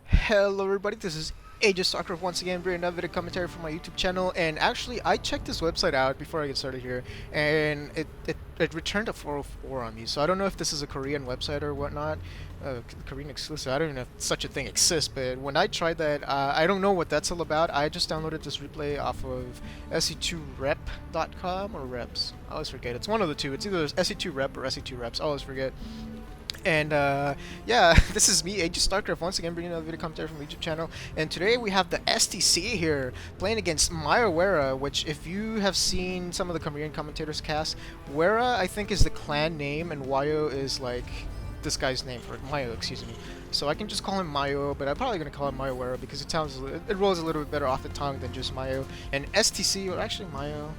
Hello everybody, this is Aegis Soccer once again bringing another video commentary from my YouTube channel. And actually I checked this website out before I get started here, and it returned a 404 on me. So I don't know if this is a Korean website or whatnot, Korean exclusive. I don't even know if such a thing exists, but when I tried that, I don't know what that's all about. I just downloaded this replay off of SC2rep.com or reps. I always forget. It's one of the two. It's either SC2rep or SC2reps. I always forget. And yeah, this is me, Aegis StarCraft, once again bringing another video commentary from my YouTube channel. And today we have the STC here playing against MioWerra, which, if you have seen some of the Korean commentators cast, Werra I think is the clan name, and Wayo is like this guy's name, or Mayo, excuse me. So I can just call him Mayo, but I'm probably gonna call him MioWerra because it rolls a little bit better off the tongue than just Mayo. And STC, or actually Mayo.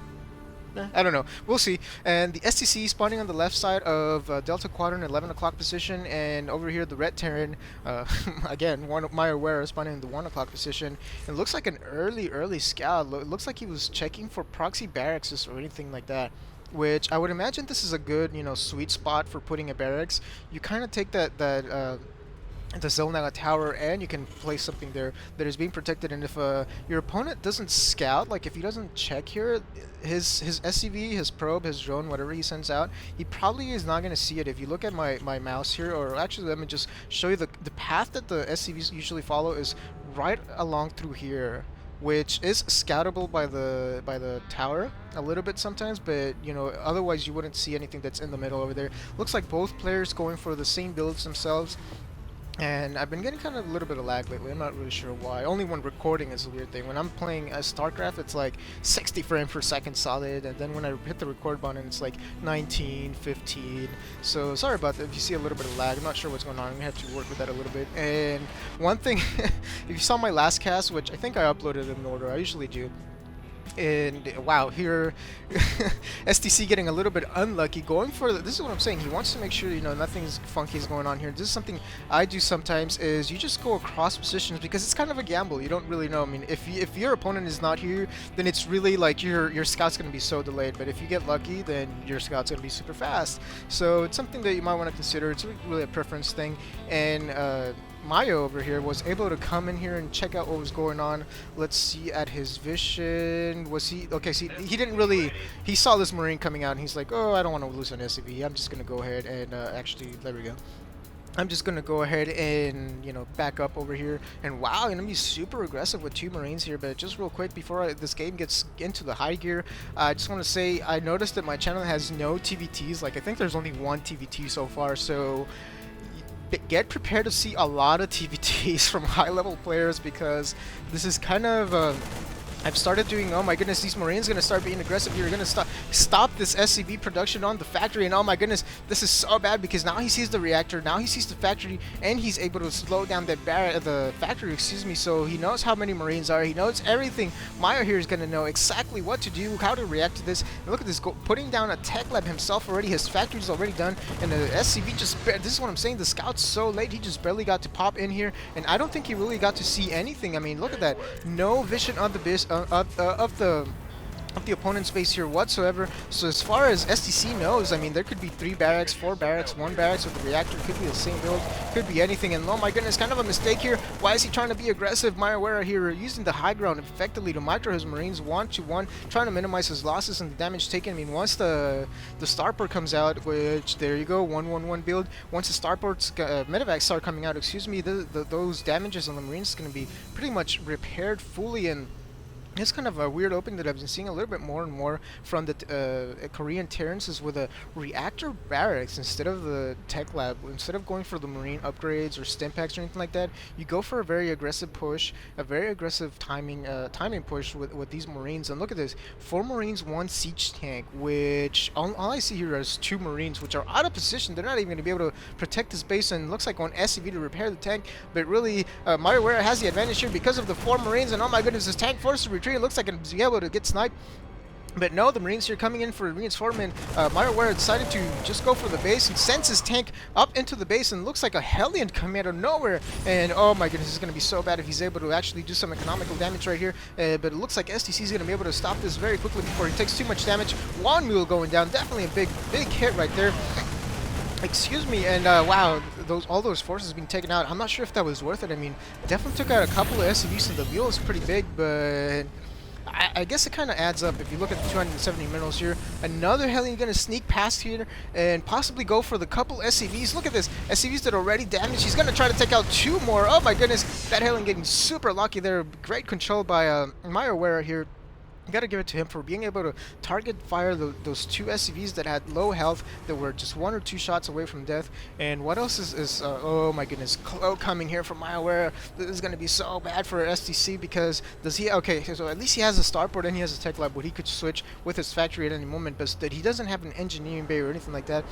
I don't know. We'll see. And the STC spawning on the left side of Delta Quadrant, 11 o'clock position, and over here the Red Terran, again, one of MioWerra spawning in the 1 o'clock position. It looks like an early scout. It looks like he was checking for proxy barracks or anything like that. Which I would imagine this is a good, sweet spot for putting a barracks. You kind of take that the Zelnaga tower, and you can place something there that is being protected. And if your opponent doesn't scout, like if he doesn't check here, his SCV, his probe, his drone, whatever he sends out, he probably is not going to see it. If you look at my mouse here, or actually let me just show you the path that the SCVs usually follow is right along through here, which is scoutable by the tower a little bit sometimes, but otherwise you wouldn't see anything that's in the middle over there. Looks like both players going for the same builds themselves. And I've been getting kind of a little bit of lag lately. I'm not really sure why. Only when recording is a weird thing. When I'm playing StarCraft, it's like 60 frames per second solid, and then when I hit the record button, it's like 19, 15. So sorry about that if you see a little bit of lag. I'm not sure what's going on. I'm gonna have to work with that a little bit. And one thing, if you saw my last cast, which I think I uploaded in order, I usually do. And wow, here STC getting a little bit unlucky, going for this is what I'm saying. He wants to make sure nothing's funky is going on here. This is something I do sometimes, is you just go across positions because it's kind of a gamble. You don't really know. I mean, if your opponent is not here, then it's really like your scout's gonna be so delayed. But if you get lucky, then your scout's gonna be super fast. So it's something that you might want to consider. It's really a preference thing. And Mayo over here was able to come in here and check out what was going on. Let's see at his vision. Was he okay? See, he didn't really. He saw this Marine coming out, and he's like, "Oh, I don't want to lose an SCV. I'm just gonna go ahead and actually, there we go. I'm just gonna go ahead and back up over here." And wow, I'm gonna be super aggressive with 2 Marines here. But just real quick before this game gets into the high gear, I just want to say I noticed that my channel has no TvTs. Like I think there's only 1 TvT so far. So get prepared to see a lot of TvTs from high-level players, because this is kind of I've started doing, oh my goodness, these Marines are going to start being aggressive. You're going to stop this SCV production on the factory, and oh my goodness, this is so bad because now he sees the reactor, now he sees the factory, and he's able to slow down the factory, excuse me, so he knows how many Marines are, he knows everything. Maya here is going to know exactly what to do, how to react to this. And look at this, putting down a tech lab himself already, his factory's already done, and the SCV just, this is what I'm saying, the scout's so late, he just barely got to pop in here, and I don't think he really got to see anything. I mean, look at that, no vision of the of the opponent's base here whatsoever. So as far as STC knows, I mean, there could be 3 barracks, 4 barracks, 1 barracks with the reactor, could be the same build, could be anything. And oh my goodness, kind of a mistake here. Why is he trying to be aggressive? MioWerra here using the high ground effectively to micro his Marines 1-1, trying to minimize his losses and the damage taken. I mean, once the starport comes out, which there you go, 1-1-1 build. Once the starports medevacs start coming out, excuse me, those damages on the Marines is going to be pretty much repaired fully. And it's kind of a weird opening that I've been seeing a little bit more and more from the Korean Terrans, is with a reactor barracks instead of the tech lab. Instead of going for the Marine upgrades or stim packs or anything like that, you go for a very aggressive push, a very aggressive timing push with these Marines. And look at this, 4 Marines, 1 siege tank, which all I see here is 2 Marines, which are out of position. They're not even going to be able to protect this base, and looks like 1 SCV to repair the tank. But really, MioWerra has the advantage here because of the 4 Marines, and oh my goodness, this tank forces retreat. It looks like it's be able to get sniped. But no, the Marines here coming in for reinforcement. MioWerra decided to just go for the base and sends his tank up into the base, and looks like a Hellion coming out of nowhere. And oh my goodness, this is going to be so bad if he's able to actually do some economical damage right here. But it looks like STC is going to be able to stop this very quickly before he takes too much damage. One mule going down, definitely a big hit right there. Excuse me, and wow, all those forces being taken out. I'm not sure if that was worth it. I mean, definitely took out a couple of SCVs, and the wheel is pretty big, but I guess it kind of adds up if you look at the 270 minerals here. Another Hellion going to sneak past here and possibly go for the couple SCVs. Look at this, SCVs that are already damaged. He's going to try to take out 2 more. Oh my goodness, that Hellion getting super lucky there. Great control by MioWerra here. Gotta give it to him for being able to target fire those 2 SCVs that had low health, that were just 1 or 2 shots away from death. And what else is oh my goodness, Cloak coming here from MioWerra. This is gonna be so bad for STC, because does he, okay, so at least he has a starport and he has a tech lab where he could switch with his factory at any moment, but that he doesn't have an engineering bay or anything like that.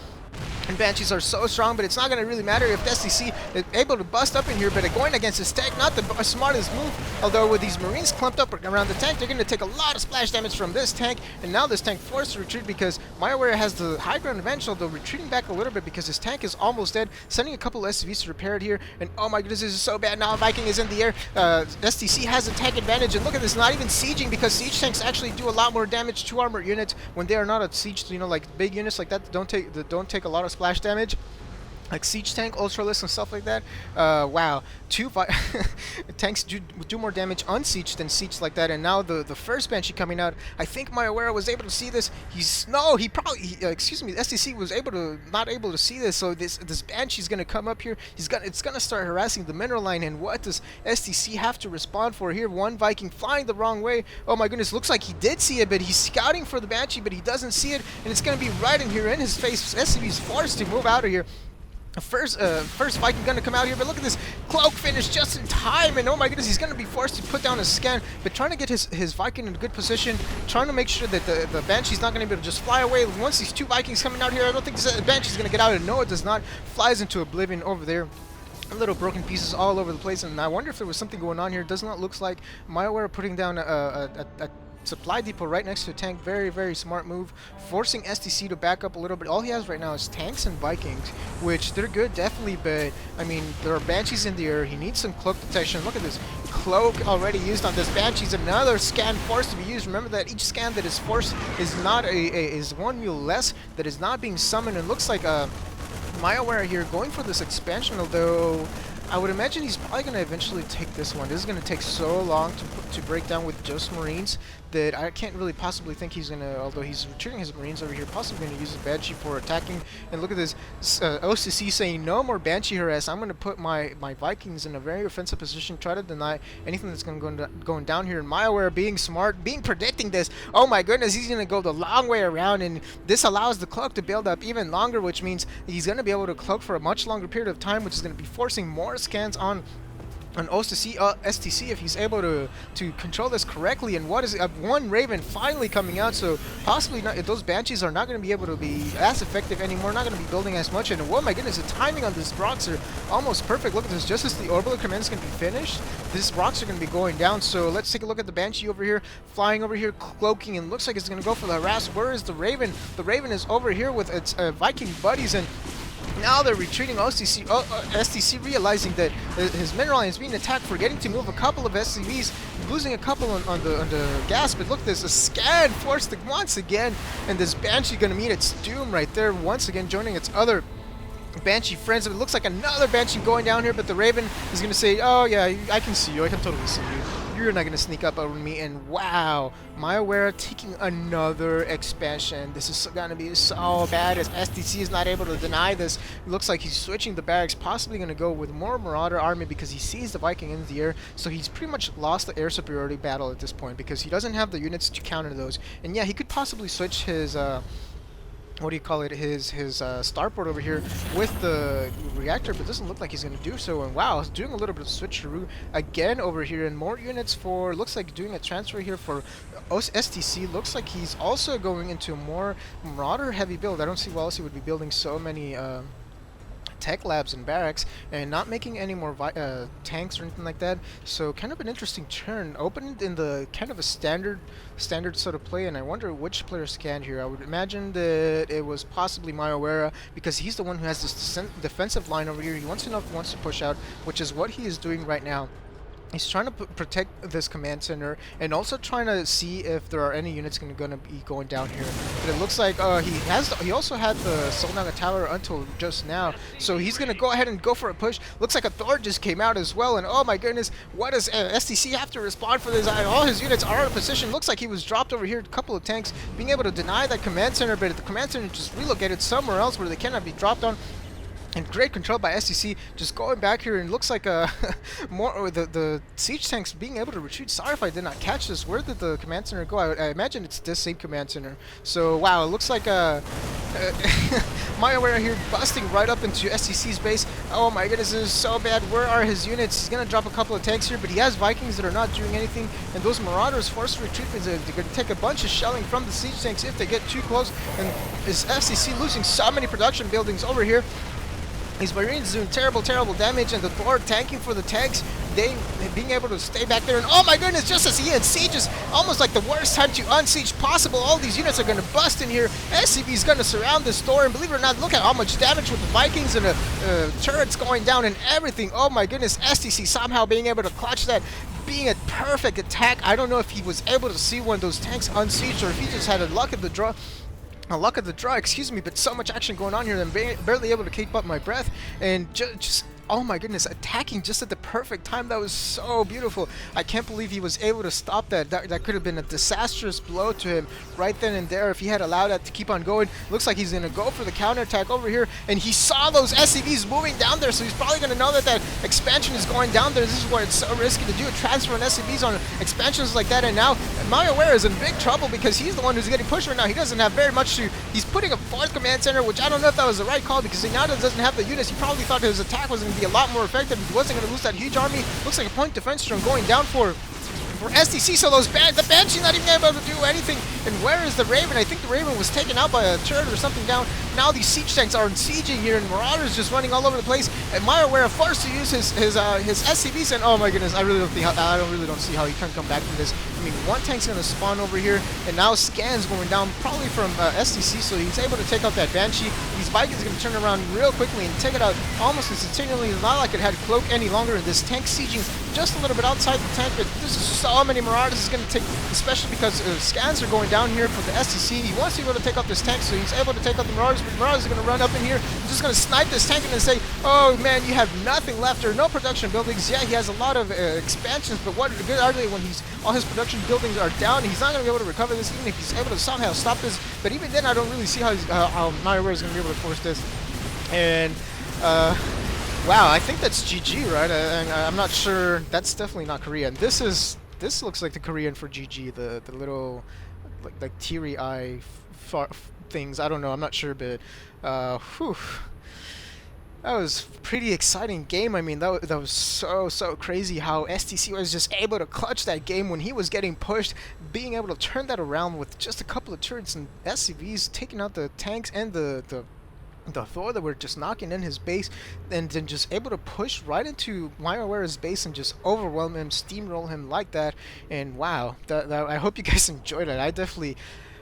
And Banshees are so strong, but it's not gonna really matter if the STC is able to bust up in here, but going against his tank, not the smartest move. Although with these Marines clumped up around the tank, they're gonna take a lot of splash damage from this tank, and now this tank forced to retreat because MioWerra has the high ground advantage, although retreating back a little bit because his tank is almost dead, sending a couple of SCVs to repair it here, and oh my goodness, this is so bad. Now Viking is in the air. STC has a tank advantage, and look at this, not even sieging, because siege tanks actually do a lot more damage to armored units when they are not at siege, you know, like big units like that don't take a lot of splash damage, like siege tank, ultralisk, and stuff like that. Wow, tanks do more damage on siege than siege like that. And now the first Banshee coming out, I think MioWerra was able to see this. Excuse me, STC was not able to see this. So this Banshee's gonna come up here. It's gonna start harassing the mineral line. And what does STC have to respond for here? One Viking flying the wrong way. Oh my goodness, looks like he did see it, but he's scouting for the Banshee, but he doesn't see it, and it's gonna be right in here in his face. SCV's forced to move out of here. First Viking gonna come out here, but look at this Cloak finish just in time, and oh my goodness, he's gonna be forced to put down a scan, but trying to get his Viking in a good position, trying to make sure that the Banshee's not gonna be able to just fly away. Once these 2 Vikings coming out here, I don't think the Banshee's gonna get out, and no, it does not. Flies into oblivion over there. Little broken pieces all over the place, and I wonder if there was something going on here. It does not look like MioWerra putting down a supply depot right next to a tank. Very, very smart move, forcing STC to back up a little bit. All he has right now is tanks and Vikings, which they're good, definitely, but I mean, there are Banshees in the air. He needs some cloak detection. Look at this Cloak already used on this Banshees. Another scan forced to be used. Remember that each scan that is forced is not is 1 mule less that is not being summoned. And looks like MioWerra here going for this expansion, although I would imagine he's probably going to eventually take this one. This is going to take so long to break down with just Marines that I can't really possibly think he's going to, although he's retreating his Marines over here, possibly going to use a Banshee for attacking. And look at this, OCC saying no more Banshee harass. I'm going to put my Vikings in a very offensive position, try to deny anything that's going down here. And MioWerra being smart, predicting this. Oh my goodness, he's going to go the long way around, and this allows the cloak to build up even longer, which means he's going to be able to cloak for a much longer period of time, which is going to be forcing more scans on STC if he's able to control this correctly. And what is it? One Raven finally coming out, so possibly not, those Banshees are not going to be able to be as effective anymore, not going to be building as much. And oh my goodness, the timing on these rocks are almost perfect. Look at this, just as the orbital commands can be finished, these rocks are going to be going down. So let's take a look at the Banshee over here, flying over here, cloaking, and looks like it's going to go for the harass. Where is the Raven? The Raven is over here with its Viking buddies, and now they're retreating. STC realizing that his mineral line is being attacked, forgetting to move a couple of SCVs, losing a couple on the gas. But look, there's a scan forced once again, and this Banshee gonna meet its doom right there once again, joining its other Banshee friends. It looks like another Banshee going down here, but the Raven is gonna say, oh yeah, I can see you, I can totally see you. You're not gonna sneak up over me. And wow, MioWerra taking another expansion. This is gonna be so bad as STC is not able to deny this. It looks like he's switching the barracks, possibly gonna go with more Marauder army because he sees the Viking in the air. So he's pretty much lost the air superiority battle at this point because he doesn't have the units to counter those. And yeah, he could possibly switch his what do you call it, his starport over here with the reactor, but it doesn't look like he's going to do so. And wow, he's doing a little bit of switcheroo again over here, and more units for, looks like doing a transfer here for STC. Looks like he's also going into a more Marauder heavy build. I don't see why else he would be building so many tech labs and barracks and not making any more tanks or anything like that. So kind of an interesting turn, opened in the kind of a standard sort of play, and I wonder which player scanned here. I would imagine that it was possibly MioWerra because he's the one who has this defensive line over here. He wants to push out, which is what he is doing right now. He's trying to protect this command center and also trying to see if there are any units gonna be going down here. But it looks like he also had the Solnaga Tower until just now, so he's gonna go ahead and go for a push. Looks like a Thor just came out as well, and oh my goodness, what does STC have to respond for this? All his units are out of position. Looks like he was dropped over here. A couple of tanks being able to deny that command center, but the command center just relocated somewhere else where they cannot be dropped on. And great control by STC, just going back here, and looks like more the siege tanks being able to retreat. Sorry if I did not catch this. Where did the command center go? I imagine it's this same command center. So wow, it looks like MioWerra here busting right up into STC's base. Oh my goodness, this is so bad. Where are his units? He's gonna drop a couple of tanks here, but he has Vikings that are not doing anything, and those Marauders forced retreat because they're gonna take a bunch of shelling from the siege tanks if they get too close. And is STC losing so many production buildings over here? His Marines doing terrible damage, and the Thor tanking for the tanks, they being able to stay back there. And oh my goodness, just as he unsieges, almost like the worst time to unsiege possible. All these units are going to bust in here. SCV is going to surround this Thor, and believe it or not, look at how much damage with the Vikings and the turrets going down and everything. Oh my goodness, STC somehow being able to clutch that, being a perfect attack. I don't know if he was able to see one of those tanks unsieged, or if he just had a luck of the draw. Excuse me, but so much action going on here that I'm barely able to keep up my breath, and just oh my goodness, attacking just at the perfect time. That was so beautiful. I can't believe he was able to stop that. That could have been a disastrous blow to him right then and there if he had allowed that to keep on going. Looks like he's going to go for the counterattack over here, and he saw those SCVs moving down there, so he's probably going to know that that expansion is going down there. This is where it's so risky to do a transfer on SCVs on expansions like that, and now MioWerra is in big trouble because he's the one who's getting pushed right now. He doesn't have very much to... He's putting a fourth command center, which I don't know if that was the right call because he now doesn't have the units. He probably thought his attack was going to be a lot more effective. He wasn't going to lose that huge army. Looks like a point defense drone going down for STC, so the Banshee not even able to do anything. And where is the Raven? I think the Raven was taken out by a turret or something down. Now these siege tanks are sieging here, and Marauders just running all over the place. And MioWerra forced to use his SCVs, and oh my goodness, I really don't see how he can come back from this. I mean, one tank's gonna spawn over here, and now scans going down probably from STC, so he's able to take out that Banshee. These Vikings are gonna turn around real quickly and take it out almost instantaneously. It's not like it had cloak any longer. This tank sieging just a little bit outside the tank, but this is so many Marauders is going to take, especially because scans are going down here for the STC. He wants to be able to take out this tank, so he's able to take out the Marauders, but Marauders are going to run up in here, just going to snipe this tank and then say, oh man, you have nothing left, or no production buildings. Yeah, he has a lot of expansions, but what good are they when all his production buildings are down? He's not going to be able to recover this, even if he's able to somehow stop this. But even then, I don't really see how MioWerra is going to be able to force this. And wow, I think that's GG, right? I'm not sure. That's definitely not Korean. This looks like the Korean for GG, the little like teary eye things. I don't know. I'm not sure, but whew. That was a pretty exciting game. I mean, that was so crazy how STC was just able to clutch that game when he was getting pushed, being able to turn that around with just a couple of turrets and SCVs, taking out the tanks and the Thor that were just knocking in his base, and then just able to push right into MioWerra's base and just overwhelm him, steamroll him like that. And wow, I hope you guys enjoyed it. I definitely...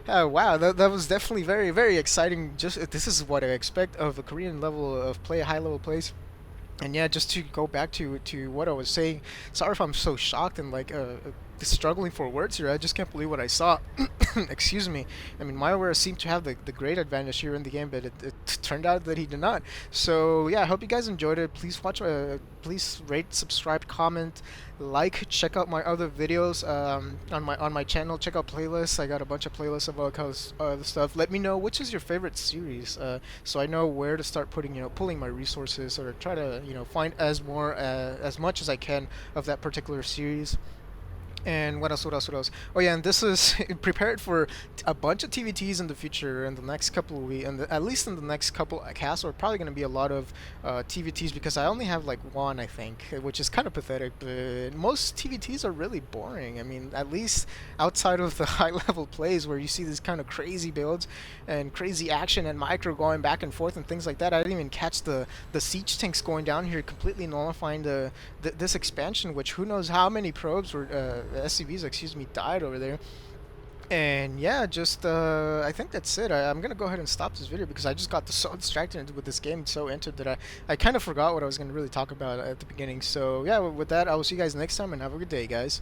wow, that was definitely very exciting. Just this is what I expect of a Korean level of play, high level plays. And yeah, just to go back to what I was saying, sorry if I'm so shocked and like struggling for words here. I just can't believe what I saw. Excuse me. I mean, MioWerra seemed to have the great advantage here in the game, but it turned out that he did not. So yeah, I hope you guys enjoyed it. Please watch. Please rate, subscribe, comment, like. Check out my other videos on my channel. Check out playlists. I got a bunch of playlists of all kinds of other stuff. Let me know which is your favorite series, so I know where to start pulling my resources, or try to find as much as I can of that particular series. And what else? Oh yeah, and this is prepared for a bunch of TvTs in the future in the next couple of weeks, and at least in the next couple of casts, or probably going to be a lot of TvTs, because I only have like one, I think, which is kind of pathetic, but most TvTs are really boring. I mean, at least outside of the high-level plays where you see these kind of crazy builds and crazy action and micro going back and forth and things like that. I didn't even catch the siege tanks going down here, completely nullifying this expansion, which who knows how many probes were SCVs, excuse me, died over there. And yeah, just I think that's it. I'm gonna go ahead and stop this video because I just got so distracted with this game, so into it that I kind of forgot what I was gonna really talk about at the beginning. So yeah, with that, I will see you guys next time and have a good day, guys.